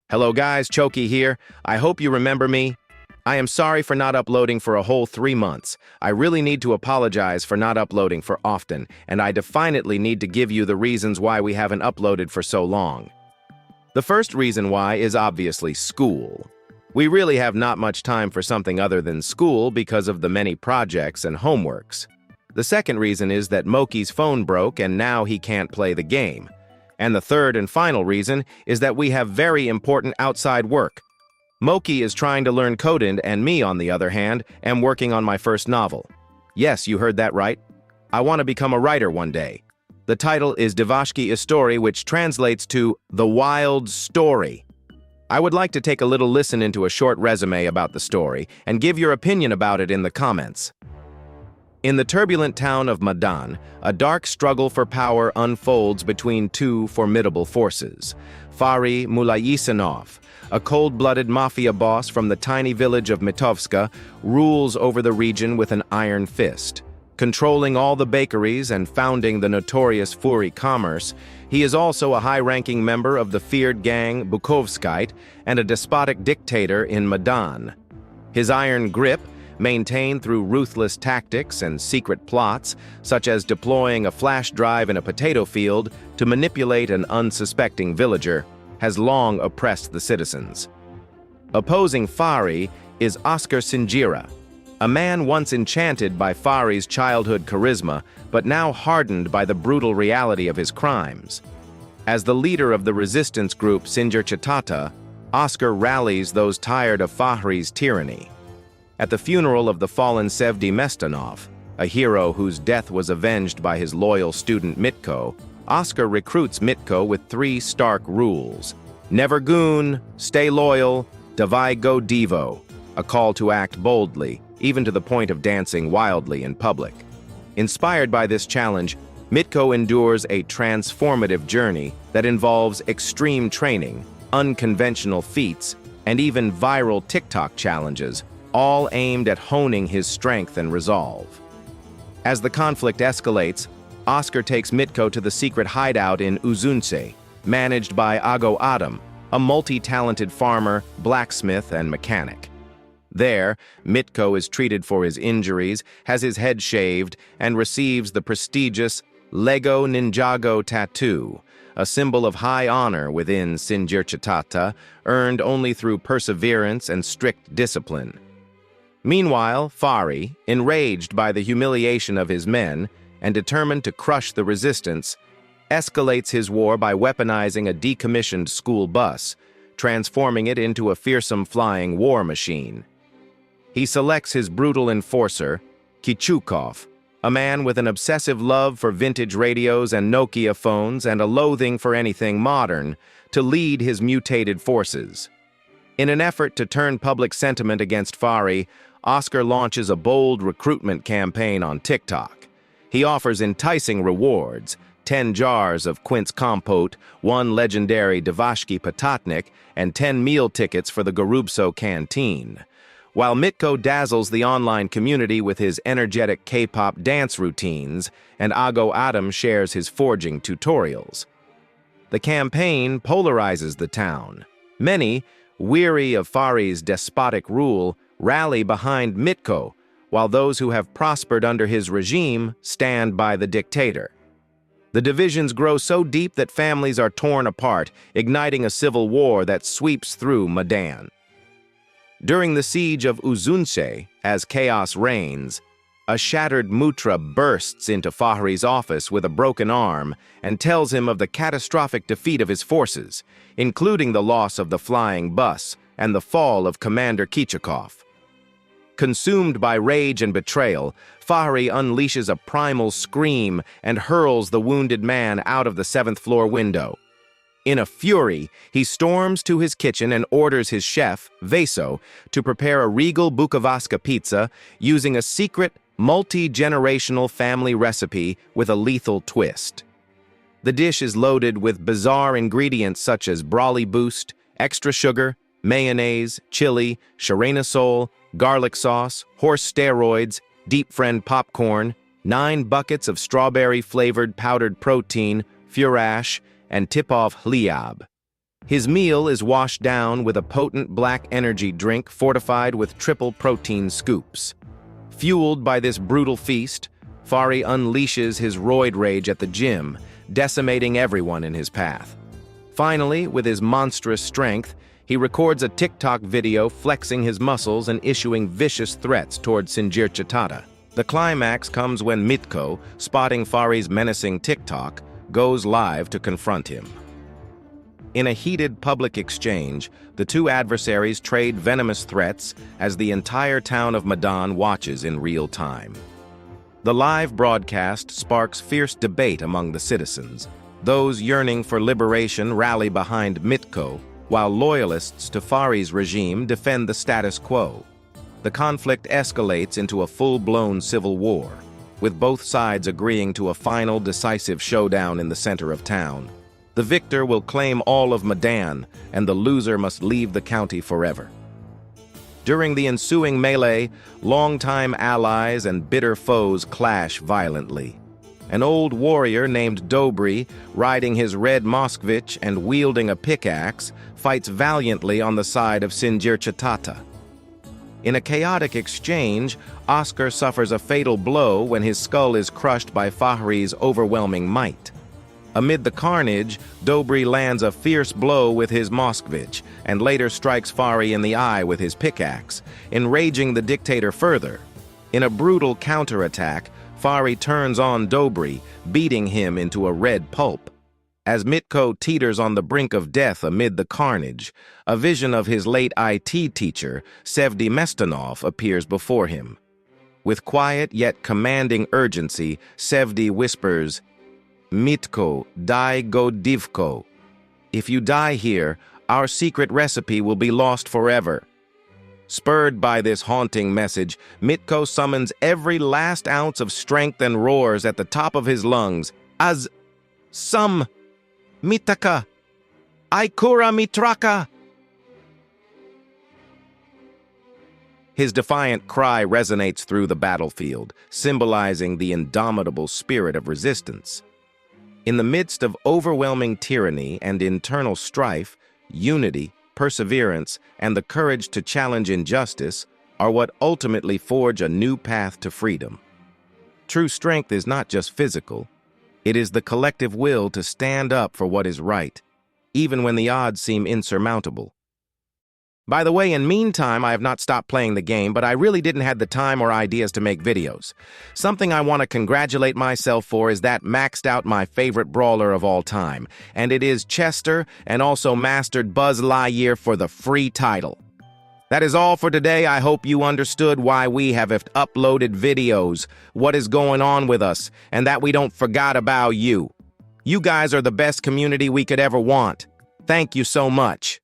Hello guys, Choki here. I hope you remember me. I am sorry for not uploading for a whole 3 months. I really need to apologize for not uploading for often, and I definitely need to give you the reasons why we haven't uploaded for so long. The first reason why is obviously school. We really have not much time for something other than school because of the many projects and homeworks. The second reason is that Moki's phone broke and now he can't play the game. And the third and final reason is that we have very important outside work. Moki is trying to learn coding, and me, on the other hand, am working on my first novel. Yes, you heard that right. I want to become a writer one day. The title is Divashki Istory, which translates to The Wild Story. I would like to take a little listen into a short resume about the story and give your opinion about it in the comments. In the turbulent town of Madan, a dark struggle for power unfolds between two formidable forces. Fari Mulayisinov, a cold-blooded mafia boss from the tiny village of Mitovska, rules over the region with an iron fist. Controlling all the bakeries and founding the notorious Furi commerce, he is also a high-ranking member of the feared gang Bukovskite and a despotic dictator in Madan. His iron grip, maintained through ruthless tactics and secret plots, such as deploying a flash drive in a potato field to manipulate an unsuspecting villager, has long oppressed the citizens. Opposing Fari is Oscar Sinjira, a man once enchanted by Fari's childhood charisma, but now hardened by the brutal reality of his crimes. As the leader of the resistance group Sinjirchitata, Oscar rallies those tired of Fahri's tyranny. At the funeral of the fallen Sevdi Mestanov, a hero whose death was avenged by his loyal student Mitko, Oscar recruits Mitko with 3 stark rules. Never goon, stay loyal, davai go devo, a call to act boldly, even to the point of dancing wildly in public. Inspired by this challenge, Mitko endures a transformative journey that involves extreme training, unconventional feats, and even viral TikTok challenges, all aimed at honing his strength and resolve. As the conflict escalates, Oscar takes Mitko to the secret hideout in Uzunce, managed by Ago Adam, a multi-talented farmer, blacksmith, and mechanic. There, Mitko is treated for his injuries, has his head shaved, and receives the prestigious Lego Ninjago tattoo, a symbol of high honor within Sinjirchitata, earned only through perseverance and strict discipline. Meanwhile, Fari, enraged by the humiliation of his men and determined to crush the resistance, escalates his war by weaponizing a decommissioned school bus, transforming it into a fearsome flying war machine. He selects his brutal enforcer, Kichukov, a man with an obsessive love for vintage radios and Nokia phones and a loathing for anything modern, to lead his mutated forces. In an effort to turn public sentiment against Fari, Oscar launches a bold recruitment campaign on TikTok. He offers enticing rewards: 10 jars of quince compote, 1 legendary Divashki patatnik, and 10 meal tickets for the Gorubso canteen. While Mitko dazzles the online community with his energetic K-pop dance routines, and Ago Adam shares his forging tutorials. The campaign polarizes the town. Many, weary of Fari's despotic rule, rally behind Mitko, while those who have prospered under his regime stand by the dictator. The divisions grow so deep that families are torn apart, igniting a civil war that sweeps through Madan. During the siege of Uzunce, as chaos reigns, a shattered Mutra bursts into Fahri's office with a broken arm and tells him of the catastrophic defeat of his forces, including the loss of the flying bus and the fall of Commander Kichukov. Consumed by rage and betrayal, Fahri unleashes a primal scream and hurls the wounded man out of the 7th-floor window. In a fury, he storms to his kitchen and orders his chef, Veso, to prepare a regal Bukovaska pizza using a secret, multi-generational family recipe with a lethal twist. The dish is loaded with bizarre ingredients such as Brawly Boost, extra sugar, mayonnaise, chili, Sharanasol, garlic sauce, horse steroids, deep friend popcorn, 9 buckets of strawberry-flavored powdered protein, furash, and tip-off hliab. His meal is washed down with a potent black energy drink fortified with triple protein scoops. Fueled by this brutal feast, Fari unleashes his roid rage at the gym, decimating everyone in his path. Finally, with his monstrous strength, he records a TikTok video flexing his muscles and issuing vicious threats toward Sinjirchitata. The climax comes when Mitko, spotting Fari's menacing TikTok, goes live to confront him. In a heated public exchange, the two adversaries trade venomous threats as the entire town of Medan watches in real time. The live broadcast sparks fierce debate among the citizens. Those yearning for liberation rally behind Mitko, while loyalists to Fari's regime defend the status quo. The conflict escalates into a full-blown civil war, with both sides agreeing to a final decisive showdown in the center of town. The victor will claim all of Medan, and the loser must leave the county forever. During the ensuing melee, longtime allies and bitter foes clash violently. An old warrior named Dobry, riding his red Moskvich and wielding a pickaxe, fights valiantly on the side of Sinjirchitata. In a chaotic exchange, Oscar suffers a fatal blow when his skull is crushed by Fahri's overwhelming might. Amid the carnage, Dobry lands a fierce blow with his Moskvich and later strikes Fari in the eye with his pickaxe, enraging the dictator further. In a brutal counterattack, Fari turns on Dobry, beating him into a red pulp. As Mitko teeters on the brink of death amid the carnage, a vision of his late IT teacher, Sevdi Mestanov, appears before him. With quiet yet commanding urgency, Sevdi whispers, "Mitko, dai go divko. If you die here, our secret recipe will be lost forever." Spurred by this haunting message, Mitko summons every last ounce of strength and roars at the top of his lungs, "Az sum mitaka, Aikura mitraka." His defiant cry resonates through the battlefield, symbolizing the indomitable spirit of resistance. In the midst of overwhelming tyranny and internal strife, unity, perseverance, and the courage to challenge injustice are what ultimately forge a new path to freedom. True strength is not just physical. It is the collective will to stand up for what is right, even when the odds seem insurmountable. By the way, in meantime, I have not stopped playing the game, but I really didn't have the time or ideas to make videos. Something I want to congratulate myself for is that maxed out my favorite brawler of all time, and it is Chester, and also mastered Buzz Lightyear for the free title. That is all for today. I hope you understood why we have uploaded videos, what is going on with us, and that we don't forget about you. You guys are the best community we could ever want. Thank you so much.